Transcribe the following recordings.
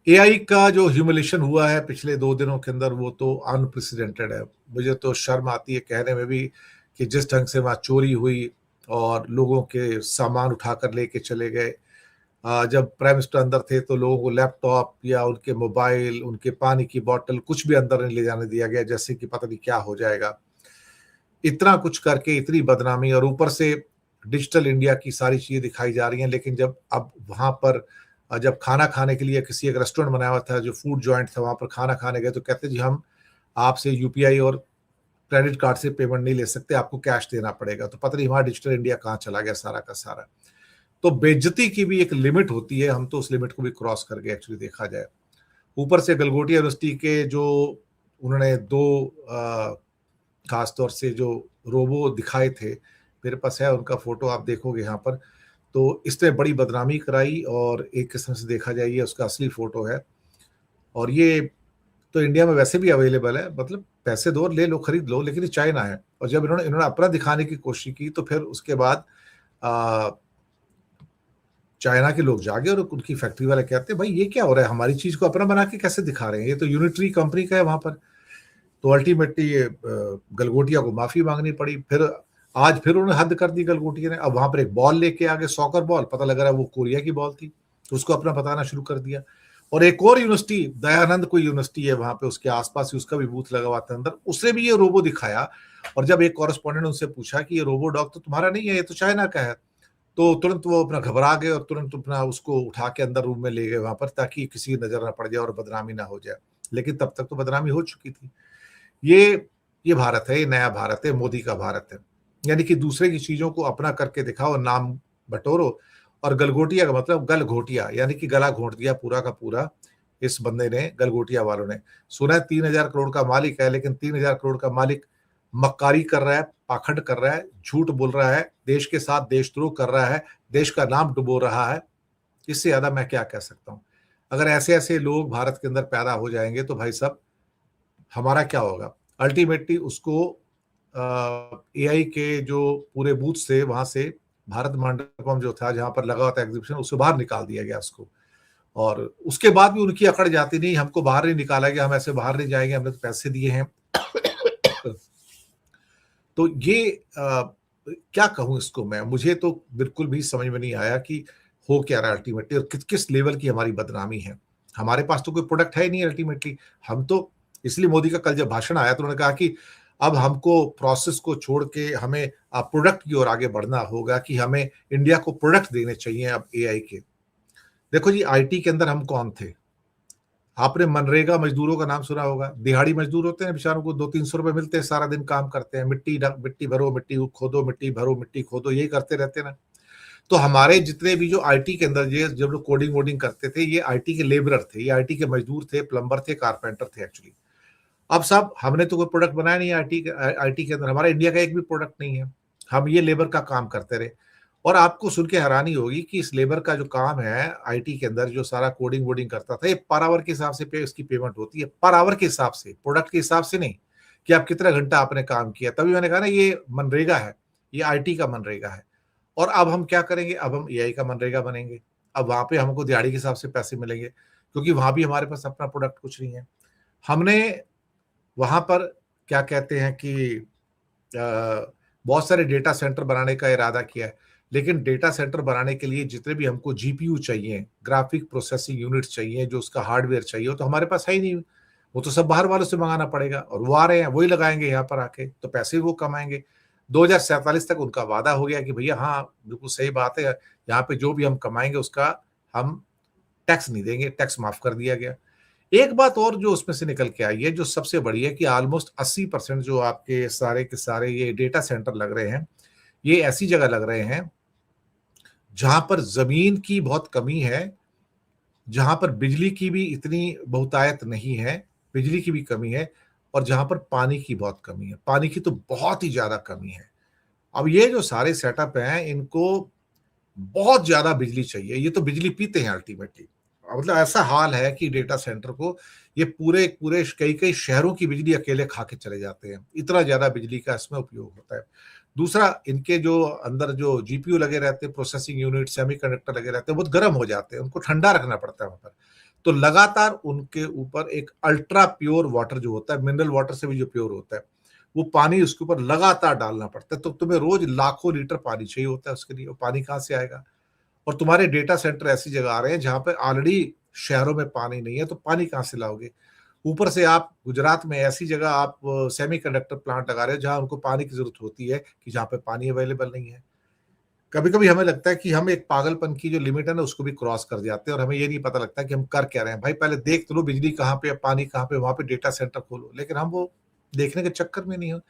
AI का जो humiliation हुआ है पिछले 2 दिनों के अंदर, वो तो अनप्रेसिडेंटेड है। मुझे तो शर्म आती है कहने में भी कि जिस ढंग से वहाँ चोरी हुई और लोगों के सामान उठाकर लेके चले गए। जब प्राइम मिनिस्टर अंदर थे तो लोगों को लैपटॉप या उनके मोबाइल, उनके पानी की बॉटल कुछ भी अंदर नहीं ले जाने दिया गया, जैसे कि पता नहीं क्या हो जाएगा। इतना कुछ करके इतनी बदनामी, और ऊपर से डिजिटल इंडिया की सारी चीज़ें दिखाई जा रही हैं, लेकिन जब अब वहाँ पर जब खाना खाने के लिए किसी एक रेस्टोरेंट बनाया हुआ था, जो फूड जॉइंट था, वहाँ पर खाना खाने गए तो कहते जी हम आपसे यूपीआई और क्रेडिट कार्ड से पेमेंट नहीं ले सकते, आपको कैश देना पड़ेगा। तो पता नहीं वहाँ डिजिटल इंडिया कहाँ चला गया सारा का सारा। तो बेइज्जती की भी एक लिमिट होती है, हम तो उस लिमिट को भी क्रॉस कर गए एक्चुअली देखा जाए। ऊपर से गलगोटिया यूनिवर्सिटी के जो उन्होंने 2 खास तौर से जो रोबो दिखाए थे, मेरे पास है उनका फ़ोटो, आप देखोगे यहाँ पर, तो इसने बड़ी बदनामी कराई और एक किस्म से देखा जाए ये उसका असली फ़ोटो है। और ये तो इंडिया में वैसे भी अवेलेबल है, मतलब पैसे दो और ले लो, खरीद लो, लेकिन ये चाइना है। और जब इन्होंने इन्होंने अपना दिखाने की कोशिश की तो फिर उसके बाद अ, चाइना के लोग जागे और उनकी फैक्ट्री वाले कहते हैं, "भई ये क्या हो रहा है? हमारी चीज़ को अपना बना के कैसे दिखा रहे हैं? ये तो यूनिटरी कंपनी का है वहाँ पर।" तो अल्टीमेटली ये गलगोटिया को माफ़ी माँगनी पड़ी। फिर आज फिर उन्होंने हद कर दी गलगोटिया ने। अब वहाँ पर एक बॉल लेके आ गए, सॉकर बॉल, पता लग रहा है वो कोरिया की बॉल थी। तो उसको अपना बताना शुरू कर दिया। और एक और यूनिवर्सिटी, दयानंद कोई यूनिवर्सिटी है वहाँ पे, उसके आस-पास ही उसका भी बूथ लगा हुआ था अंदर। उसने भी ये रोबो दिखाया और जब एक कॉरेस्पोंडेंट ने उनसे पूछा कि ये रोबो डॉग तो तुम्हारा नहीं है, ये तो चाइना का है। तो तुरंत वो अपना घबरा गए और तुरंत अपना उसको उठा के अंदर रूम में ले गए वहाँ पर, ताकि किसी की नज़र ना पड़ जाए और बदनामी ना हो जाए। लेकिन तब तक तो बदनामी हो चुकी थी। ये ये भारत है, ये नया भारत है, मोदी का भारत है। यानी कि दूसरे की चीज़ों को अपना करके दिखाओ, नाम बटोरो। और गलगोटिया का मतलब गलघोटिया, यानी कि गला घोंट दिया पूरा का पूरा इस बंदे ने, गलगोटिया वालों ने। सुना है 3000 करोड़ का मालिक है, लेकिन 3000 करोड़ का मालिक मक्कारी कर रहा है, पाखंड कर रहा है, झूठ बोल रहा है, देश के साथ देशद्रोह कर रहा है, देश का नाम डुबो रहा है। इससे ज़्यादा मैं क्या कह सकता हूँ? अगर ऐसे-ऐसे लोग भारत के अंदर पैदा हो जाएँगे तो भाई साहब, हमारा क्या होगा? अल्टीमेटली उसको एआई के जो पूरे बूथ्स थे वहाँ से, भारत मंडपम जो था जहाँ पर लगा हुआ था एग्ज़िबिशन, उससे बाहर निकाल दिया गया उसको। और उसके बाद भी उनकी अकड़ जाती नहीं, हमको बाहर नहीं निकाला गया, हम ऐसे बाहर नहीं जाएँगे, हमने तो पैसे दिए हैं। तो ये क्या कहूँ इसको मैं? मुझे तो बिल्कुल भी समझ में नहीं आया कि हो क्या रहा है अल्टीमेटली, और किस लेवल की हमारी बदनामी है। हमारे पास तो कोई प्रोडक्ट है ही नहीं अल्टीमेटली। हम तो, इसलिए मोदी का कल जब भाषण आया तो उन्होंने कहा कि अब हमको प्रोसेस को छोड़ के हमें प्रोडक्ट की ओर आगे बढ़ना होगा, कि हमें इंडिया को प्रोडक्ट देने चाहिए अब एआई के। देखो जी, आईटी के अंदर हम कौन थे? आपने मनरेगा मज़दूरों का नाम सुना होगा। दिहाड़ी मज़दूर होते हैं, बेचारों को 200-300 रुपए मिलते हैं, सारा दिन काम करते हैं, मिट्टी भरो, मिट्टी खोदो, मिट्टी भरो, मिट्टी खोदो, यही करते रहते हैं ना। तो हमारे जितने भी जो आईटी के अंदर ये जब लोग कोडिंग वोडिंग करते थे, ये आईटी के लेबरर थे, ये आईटी के मज़दूर थे, प्लम्बर थे, कारपेंटर थे एक्चुअली। अब साहब हमने तो कोई प्रोडक्ट बनाया नहीं आईटी के अंदर, हमारा इंडिया का एक भी प्रोडक्ट नहीं है। हम ये लेबर का काम करते रहे। और आपको सुन के हैरानी होगी कि इस लेबर का जो काम है आईटी के अंदर, जो सारा कोडिंग वोडिंग करता था, ये पर आवर के हिसाब से इसकी पेमेंट होती है, पर आवर के हिसाब से, प्रोडक्ट के हिसाब से नहीं, कि आप कितना घंटा आपने काम किया। तभी मैंने कहा ना, ये मनरेगा है, ये आईटी का मनरेगा है। और अब हम क्या करेंगे? अब हम एआई का मनरेगा बनेंगे। अब वहां पे हमको दिहाड़ी के हिसाब से पैसे मिलेंगे, क्योंकि वहां भी हमारे पास अपना प्रोडक्ट कुछ नहीं है। हमने वहाँ पर क्या कहते हैं कि बहुत सारे डेटा सेंटर बनाने का इरादा किया है, लेकिन डेटा सेंटर बनाने के लिए जितने भी हमको जीपीयू चाहिए, ग्राफिक प्रोसेसिंग यूनिट्स चाहिए, जो उसका हार्डवेयर चाहिए, वो तो हमारे पास है ही नहीं। वो तो सब बाहर वालों से मँगाना पड़ेगा, और वो आ रहे हैं, वही लगाएँगे यहाँ पर आके, तो पैसे भी वो कमाएँगे। 2047 तक उनका वादा हो गया कि भैया हाँ, बिल्कुल सही बात है, यहाँ पे जो भी हम कमाएँगे उसका हम टैक्स नहीं देंगे, टैक्स माफ़ कर दिया गया। एक बात और जो उसमें से निकल के आई है, जो सबसे बड़ी है, कि ऑलमोस्ट 80% जो आपके सारे के सारे ये डेटा सेंटर लग रहे हैं, ये ऐसी जगह लग रहे हैं, जहाँ पर ज़मीन की बहुत कमी है, जहाँ पर बिजली की भी इतनी बहुतायत नहीं है, बिजली की भी कमी है, और जहाँ पर पानी की बहुत कमी है। पानी की तो बहुत ही ज़्यादा कमी है। अब ये जो सारे सेटअप हैं, इनको बहुत ज़्यादा बिजली चाहिए, ये तो बिजली पीते हैं अल्टीमेटली। मतलब ऐसा हाल है कि डेटा सेंटर को ये पूरे पूरे कई-कई शहरों की बिजली अकेले खा के चले जाते हैं, इतना ज़्यादा बिजली का इसमें उपयोग होता है। दूसरा, इनके जो अंदर जो जीपीयू लगे रहते हैं, प्रोसेसिंग यूनिट, सेमीकंडक्टर लगे रहते हैं, बहुत गर्म हो जाते हैं, उनको ठंडा रखना पड़ता है वहाँ पर। तो लगातार उनके ऊपर एक अल्ट्रा प्योर वाटर जो होता है, मिनरल वाटर से भी जो प्योर होता है, वो पानी उसके ऊपर लगातार डालना पड़ता है। तो तुम्हें रोज लाखों लीटर पानी चाहिए होता है उसके लिए, वो पानी कहाँ से आएगा? और तुम्हारे डेटा सेंटर ऐसी जगह आ रहे हैं जहां पर ऑलरेडी शहरों में पानी नहीं है, तो पानी कहाँ से लाओगे? ऊपर से आप गुजरात में ऐसी जगह आप सेमीकंडक्टर प्लांट लगा रहे हैं जहां उनको पानी की जरूरत होती है कि जहां पे पानी अवेलेबल नहीं है। कभी कभी हमें लगता है कि हम एक पागलपन की जो लिमिट है ना उसको भी क्रॉस कर जाते हैं और हमें ये नहीं पता लगता कि हम कर क्या रहे हैं। भाई पहले देख तो लो बिजली कहाँ पे, पानी कहाँ पे, वहां पे डेटा सेंटर खोलो, लेकिन हम वो देखने के चक्कर में नहीं हो।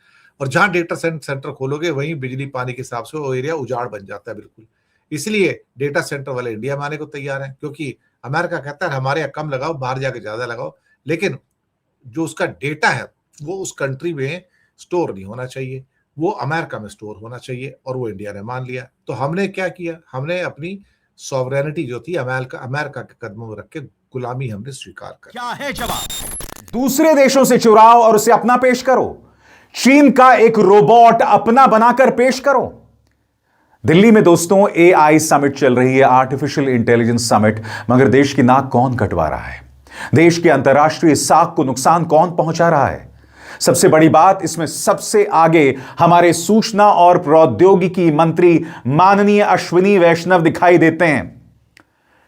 और जहां डेटा सेंटर खोलोगे वहीं बिजली पानी के हिसाब से वो एरिया उजाड़ बन जाता है बिल्कुल। इसलिए डेटा सेंटर वाले इंडिया में आने को तैयार हैं, क्योंकि अमेरिका कहता है हमारे यहाँ कम लगाओ, बाहर जाके ज्यादा लगाओ, लेकिन जो उसका डेटा है वो उस कंट्री में स्टोर नहीं होना चाहिए, वो अमेरिका में स्टोर होना चाहिए, और वो इंडिया ने मान लिया। तो हमने क्या किया, हमने अपनी सॉवरेनिटी जो थी अमेरिका के कदमों में रख के गुलामी हमने स्वीकार कर। क्या है जवाब? दूसरे देशों से चुराओ और उसे अपना पेश करो। चीन का एक रोबोट अपना बनाकर पेश करो। दिल्ली में दोस्तों एआई समिट चल रही है, आर्टिफिशियल इंटेलिजेंस समिट, मगर देश की नाक कौन कटवा रहा है? देश के अंतर्राष्ट्रीय साख को नुकसान कौन पहुंचा रहा है? सबसे बड़ी बात, इसमें सबसे आगे हमारे सूचना और प्रौद्योगिकी मंत्री माननीय अश्विनी वैष्णव दिखाई देते हैं।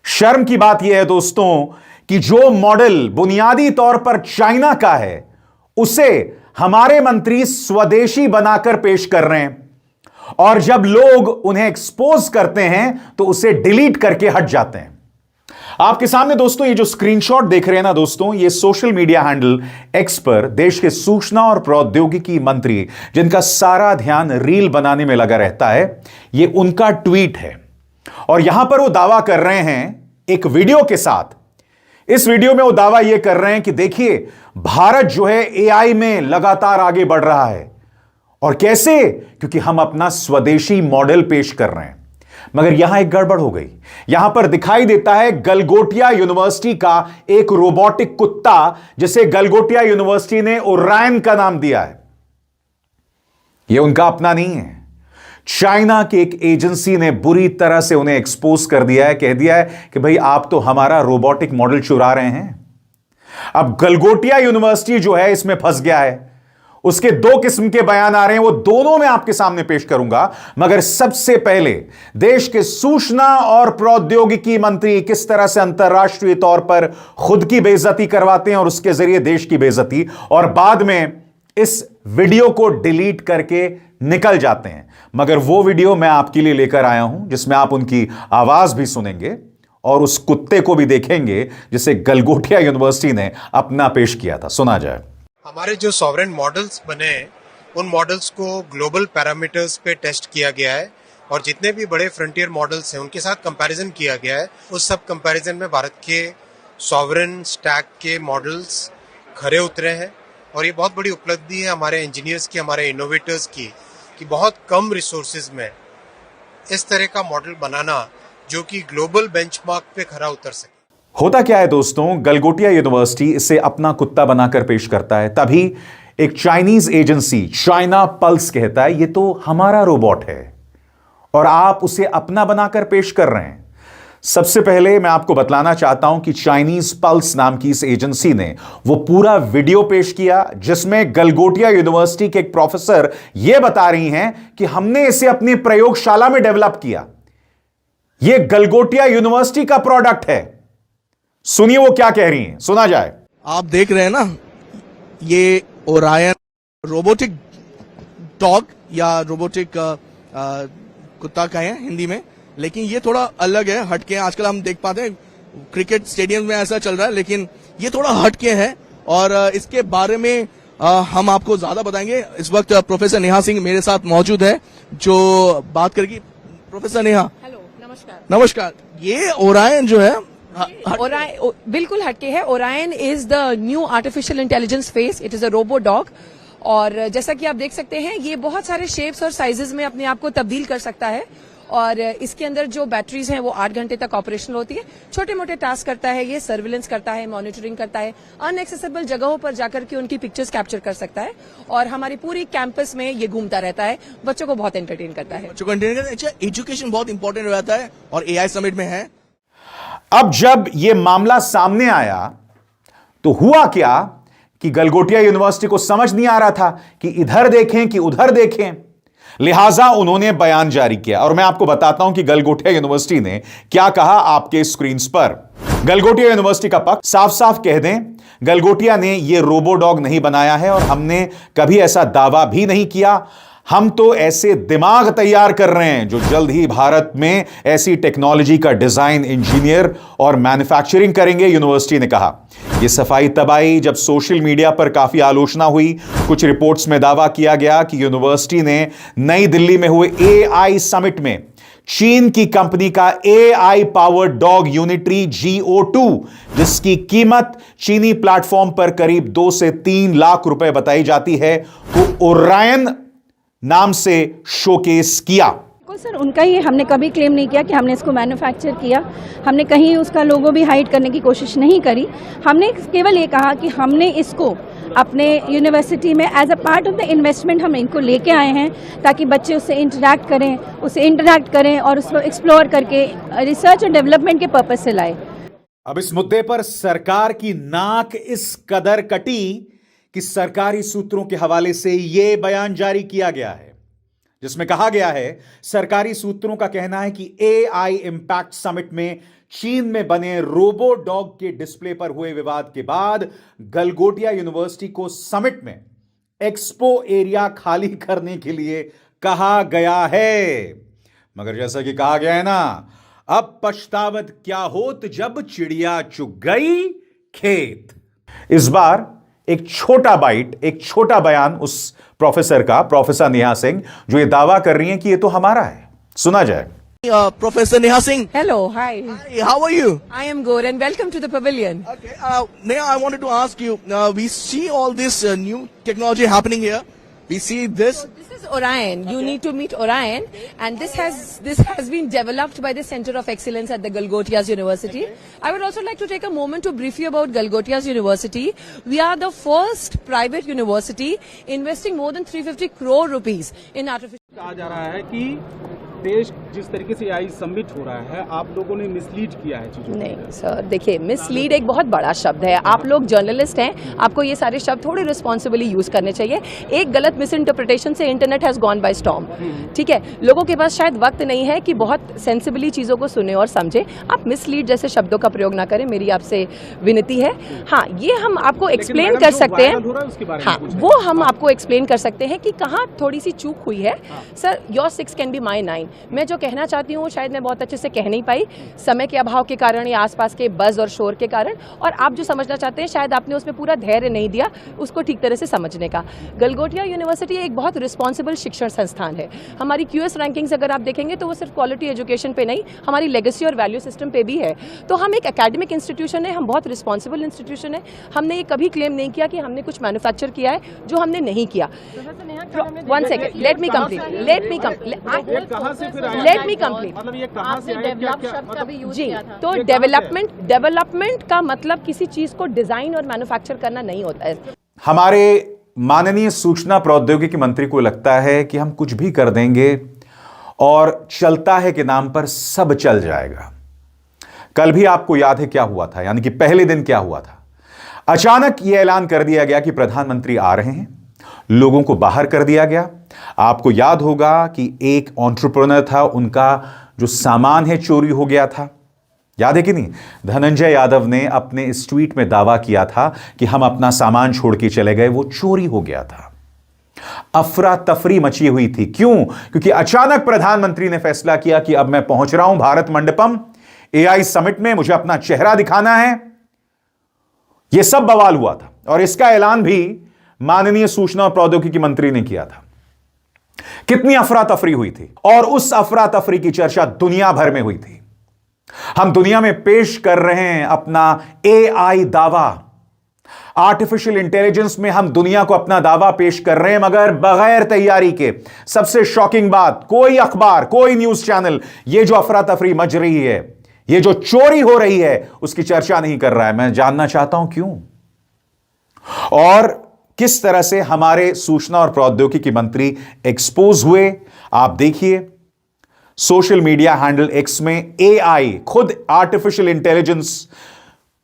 शर्म की बात यह है दोस्तों कि जो मॉडल बुनियादी तौर पर चाइना का है उसे हमारे मंत्री स्वदेशी बनाकर पेश कर रहे हैं, और जब लोग उन्हें एक्सपोज करते हैं तो उसे डिलीट करके हट जाते हैं। आपके सामने दोस्तों ये जो स्क्रीनशॉट देख रहे हैं ना दोस्तों, ये सोशल मीडिया हैंडल एक्स पर देश के सूचना और प्रौद्योगिकी मंत्री, जिनका सारा ध्यान रील बनाने में लगा रहता है, ये उनका ट्वीट है। और यहां पर वो दावा कर रहे हैं एक वीडियो के साथ। इस वीडियो में वो दावा यह कर रहे हैं कि देखिए भारत जो है एआई में लगातार आगे बढ़ रहा है। और कैसे? क्योंकि हम अपना स्वदेशी मॉडल पेश कर रहे हैं। मगर यहां एक गड़बड़ हो गई। यहां पर दिखाई देता है गलगोटिया यूनिवर्सिटी का एक रोबोटिक कुत्ता, जिसे गलगोटिया यूनिवर्सिटी ने ओरायन का नाम दिया है। यह उनका अपना नहीं है, चाइना की एक एजेंसी ने बुरी तरह से उन्हें एक्सपोज कर दिया है, कह दिया है कि भाई आप तो हमारा रोबोटिक मॉडल चुरा रहे हैं। अब गलगोटिया यूनिवर्सिटी जो है इसमें फंस गया है। उसके दो किस्म के बयान आ रहे हैं, वो दोनों मैं आपके सामने पेश करूंगा। मगर सबसे पहले देश के सूचना और प्रौद्योगिकी मंत्री किस तरह से अंतर्राष्ट्रीय तौर पर खुद की बेइज्जती करवाते हैं और उसके जरिए देश की बेइज्जती, और बाद में इस वीडियो को डिलीट करके निकल जाते हैं। मगर वो वीडियो मैं आपके लिए लेकर आया हूं जिसमें आप उनकी आवाज भी सुनेंगे और उस कुत्ते को भी देखेंगे जिसे गलगोटिया यूनिवर्सिटी ने अपना पेश किया था। सुना जाए। हमारे जो सॉवरेन मॉडल्स बने हैं उन मॉडल्स को ग्लोबल पैरामीटर्स पे टेस्ट किया गया है, और जितने भी बड़े फ्रंटियर मॉडल्स हैं उनके साथ कंपैरिजन किया गया है। उस सब कंपैरिजन में भारत के सॉवरेन स्टैक के मॉडल्स खरे उतरे हैं, और ये बहुत बड़ी उपलब्धि है हमारे इंजीनियर्स की, हमारे इनोवेटर्स की, कि बहुत कम रिसोर्सेज में इस तरह का मॉडल बनाना जो कि ग्लोबल बेंचमार्क पे खरा उतर सके। होता क्या है दोस्तों, गलगोटिया यूनिवर्सिटी इसे अपना कुत्ता बनाकर पेश करता है, तभी एक चाइनीज एजेंसी चाइना पल्स कहता है ये तो हमारा रोबोट है, और आप उसे अपना बनाकर पेश कर रहे हैं। सबसे पहले मैं आपको बतलाना चाहता हूं कि चाइनीज पल्स नाम की इस एजेंसी ने वो पूरा वीडियो पेश किया जिसमें गलगोटिया यूनिवर्सिटी के एक प्रोफेसर यह बता रही हैं कि हमने इसे अपनी प्रयोगशाला में डेवलप किया। यह गलगोटिया यूनिवर्सिटी का प्रोडक्ट है। सुनिए वो क्या कह रही हैं, सुना जाए। आप देख रहे हैं ना, ये ओरायन रोबोटिक डॉग या रोबोटिक कुत्ता का है हिंदी में, लेकिन ये थोड़ा अलग है, हटके। आजकल हम देख पाते हैं क्रिकेट स्टेडियम में ऐसा चल रहा है, लेकिन ये थोड़ा हटके है, और इसके बारे में हम आपको ज्यादा बताएंगे। इस वक्त प्रोफेसर नेहा सिंह मेरे साथ मौजूद है जो बात करेगी। प्रोफेसर नेहा, हेलो, नमस्कार। नमस्कार। ये ओरायन जो है बिल्कुल हटके है। Orion is the new artificial intelligence face. It is a robo dog, और जैसा कि आप देख सकते हैं ये बहुत सारे शेप्स और साइजेस में अपने आप को तब्दील कर सकता है, और इसके अंदर जो बैटरीज हैं वो 8 घंटे तक ऑपरेशनल होती है। छोटे मोटे टास्क करता है, ये सर्विलेंस करता है, मॉनिटरिंग करता है, अनएक्सेसिबल जगहों पर जाकर के उनकी पिक्चर्स कैप्चर कर सकता है, और हमारी पूरी कैंपस में ये घूमता रहता है। बच्चों को बहुत एंटरटेन करता है। बच्चों को एंटरटेन करता है। अच्छा, एजुकेशन बहुत इंपॉर्टेंट रहता है, और एआई समिट में है। अब जब यह मामला सामने आया तो हुआ क्या कि गलगोटिया यूनिवर्सिटी को समझ नहीं आ रहा था कि इधर देखें कि उधर देखें, लिहाजा उन्होंने बयान जारी किया। और मैं आपको बताता हूं कि गलगोटिया यूनिवर्सिटी ने क्या कहा आपके स्क्रीन पर। गलगोटिया यूनिवर्सिटी का पक्ष साफ साफ कह दें, गलगोटिया ने यह रोबो डॉग नहीं बनाया है और हमने कभी ऐसा दावा भी नहीं किया। हम तो ऐसे दिमाग तैयार कर रहे हैं जो जल्द ही भारत में ऐसी टेक्नोलॉजी का डिजाइन, इंजीनियर और मैन्युफैक्चरिंग करेंगे, यूनिवर्सिटी ने कहा। यह सफाई तब आई जब सोशल मीडिया पर काफी आलोचना हुई। कुछ रिपोर्ट्स में दावा किया गया कि यूनिवर्सिटी ने नई दिल्ली में हुए AI समिट में चीन की कंपनी का AI powered dog unitary GO2, जिसकी कीमत चीनी प्लेटफॉर्म पर करीब 2 से 3 लाख रुपए बताई जाती है, को ओरायन नाम से शोकेस किया। सर, उनका ही, हमने कभी क्लेम नहीं किया कि हमने इसको मैन्युफैक्चर किया। हमने कहीं उसका लोगो भी हाइड करने की कोशिश नहीं करी। हमने केवल ये कहा कि हमने इसको अपने यूनिवर्सिटी में as a part of the investment हम इनको लेके आए हैं, ताकि बच्चे उससे इंटरैक्ट करें और उसको एक्सप्लोर करके रिसर्च और डेवलपमेंट के पर्पज से लाए। अब इस मुद्दे पर सरकार की नाक इस कदर कटी कि सरकारी सूत्रों के हवाले से यह बयान जारी किया गया है, जिसमें कहा गया है, सरकारी सूत्रों का कहना है कि AI इंपैक्ट समिट में चीन में बने रोबो डॉग के डिस्प्ले पर हुए विवाद के बाद गलगोटिया यूनिवर्सिटी को समिट में एक्सपो एरिया खाली करने के लिए कहा गया है। मगर जैसा कि कहा गया है ना, अब पछतावत क्या होत जब चिड़िया चुग गई खेत। इस बार एक छोटा बाइट, एक छोटा बयान उस प्रोफेसर का, प्रोफेसर नेहा सिंह, जो ये दावा कर रही हैं कि ये तो हमारा है। सुना जाए। Professor Neha Singh. Hello, hi. Hi, how are you? I am good and welcome to the pavilion. Okay, Neha, I wanted to ask you, we see all this new technology happening here. We see this. This is Orion. You need to meet Orion, and this has been developed by the Center of Excellence at the Galgotias University. I would also like to take a moment to brief you about Galgotias University. We are the first private university investing more than 350 crore rupees in artificial. कहा जा रहा है कि देश जिस तरीके से AI summit हो रहा है, आप लोगों ने मिसलीड किया है चीजों को। नहीं सर, देखिए, मिसलीड एक बहुत बड़ा शब्द है। आप लोग जर्नलिस्ट हैं, आपको ये सारे शब्द थोड़े रिस्पॉन्सिबली यूज करने चाहिए। एक गलत मिस इंटरप्रिटेशन से internet has gone by storm. ठीक है, लोगों के पास शायद वक्त नहीं है कि बहुत सेंसिबली चीजों को सुने और समझे। आप मिसलीड जैसे शब्दों का प्रयोग ना करें, मेरी आपसे विनती है। हाँ, ये हम आपको एक्सप्लेन कर सकते हैं। हाँ, वो हम आपको एक्सप्लेन कर सकते हैं कि कहाँ थोड़ी सी चूक हुई है। Sir, your 6 can be my 9। मैं जो कहना चाहती हूँ शायद मैं बहुत अच्छे से कह नहीं पाई, समय के अभाव के कारण या आसपास के बज़ और शोर के कारण, और आप जो समझना चाहते हैं शायद आपने उसमें पूरा धैर्य नहीं दिया उसको ठीक तरह से समझने का। गलगोटिया यूनिवर्सिटी एक बहुत रिस्पॉन्सिबल शिक्षण संस्थान है। हमारी QS रैंकिंग्स अगर आप देखेंगे तो वो सिर्फ क्वालिटी एजुकेशन पे नहीं, हमारी लेगेसी और वैल्यू सिस्टम पे भी है। तो हम एक एकेडमिक इंस्टीट्यूशन है, हम बहुत रिस्पॉन्सिबल इंस्टीट्यूशन है। हमने ये कभी क्लेम नहीं किया कि हमने कुछ मैन्युफैक्चर किया है जो हमने नहीं किया। One second, let me complete. मतलब ये कहां से आया, जी, तो डेवलपमेंट का मतलब किसी चीज को डिजाइन और मैन्युफैक्चर करना नहीं होता है। हमारे माननीय सूचना प्रौद्योगिकी मंत्री को लगता है कि हम कुछ भी कर देंगे और चलता है के नाम पर सब चल जाएगा। कल भी आपको याद है क्या हुआ था, यानी कि पहले दिन क्या हुआ था। अचानक यह ऐलान कर दिया गया कि प्रधानमंत्री आ रहे हैं, लोगों को बाहर कर दिया गया। आपको याद होगा कि एक एंटरप्रेन्योर था, उनका जो सामान है चोरी हो गया था, याद है कि नहीं। धनंजय यादव ने अपने इस ट्वीट में दावा किया था कि हम अपना सामान छोड़ के चले गए, वो चोरी हो गया था। अफरा तफरी मची हुई थी। क्यों? क्योंकि अचानक प्रधानमंत्री ने फैसला किया कि अब मैं पहुंच रहा हूं भारत मंडपम, AI समिट में, मुझे अपना चेहरा दिखाना है। यह सब बवाल हुआ था और इसका ऐलान भी माननीय सूचना और प्रौद्योगिकी मंत्री ने किया था। कितनी अफरा तफरी हुई थी और उस अफरा तफरी की चर्चा दुनिया भर में हुई थी। हम दुनिया में पेश कर रहे हैं अपना AI दावा, आर्टिफिशियल इंटेलिजेंस में हम दुनिया को अपना दावा पेश कर रहे हैं, मगर बगैर तैयारी के। सबसे शॉकिंग बात, कोई अखबार, कोई न्यूज चैनल ये जो अफरा तफरी मच रही है, ये जो चोरी हो रही है, उसकी चर्चा नहीं कर रहा है। मैं जानना चाहता हूं क्यों और किस तरह से हमारे सूचना और प्रौद्योगिकी मंत्री एक्सपोज हुए। आप देखिए, सोशल मीडिया हैंडल एक्स में एआई, खुद आर्टिफिशियल इंटेलिजेंस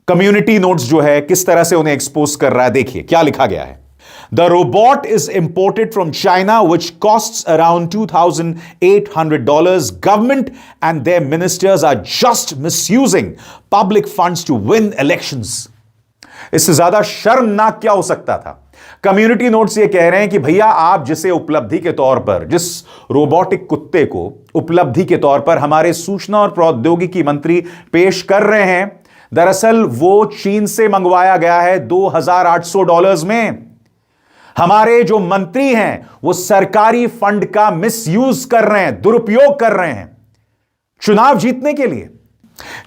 कम्युनिटी नोट्स जो है किस तरह से उन्हें एक्सपोज कर रहा है। देखिए क्या लिखा गया है। The robot is imported from China which costs around $2,800. Government and their ministers are just misusing public funds to win elections. इससे ज्यादा शर्मनाक क्या हो सकता था। कम्युनिटी नोट्स ये कह रहे हैं कि भैया आप जिसे उपलब्धि के तौर पर, जिस रोबोटिक कुत्ते को उपलब्धि के तौर पर हमारे सूचना और प्रौद्योगिकी मंत्री पेश कर रहे हैं, दरअसल वो चीन से मंगवाया गया है $2,800 में। हमारे जो मंत्री हैं वो सरकारी फंड का मिसयूज कर रहे हैं, दुरुपयोग कर रहे हैं चुनाव जीतने के लिए।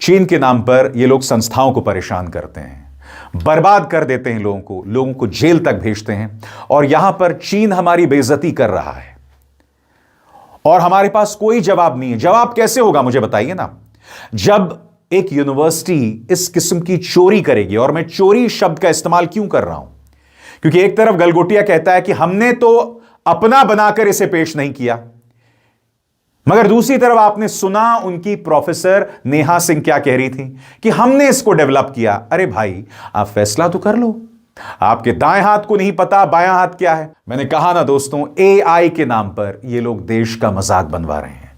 चीन के नाम पर ये लोग संस्थाओं को परेशान करते हैं, बर्बाद कर देते हैं लोगों को जेल तक भेजते हैं, और यहां पर चीन हमारी बेइज्जती कर रहा है और हमारे पास कोई जवाब नहीं है। जवाब कैसे होगा मुझे बताइए ना। जब एक यूनिवर्सिटी इस किस्म की चोरी करेगी, और मैं चोरी शब्द का इस्तेमाल क्यों कर रहा हूं, क्योंकि एक तरफ गलगोटिया कहता है कि हमने तो अपना बनाकर इसे पेश नहीं किया, मगर दूसरी तरफ आपने सुना उनकी प्रोफेसर नेहा सिंह क्या कह रही थी कि हमने इसको डेवलप किया। अरे भाई आप फैसला तो कर लो, आपके दाएं हाथ को नहीं पता बायां हाथ क्या है। मैंने कहा ना दोस्तों, एआई के नाम पर ये लोग देश का मजाक बनवा रहे हैं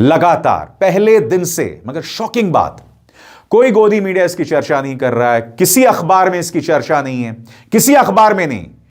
लगातार पहले दिन से। मगर शॉकिंग बात, कोई गोदी मीडिया इसकी चर्चा नहीं कर रहा है, किसी अखबार में इसकी चर्चा नहीं है, किसी अखबार में नहीं।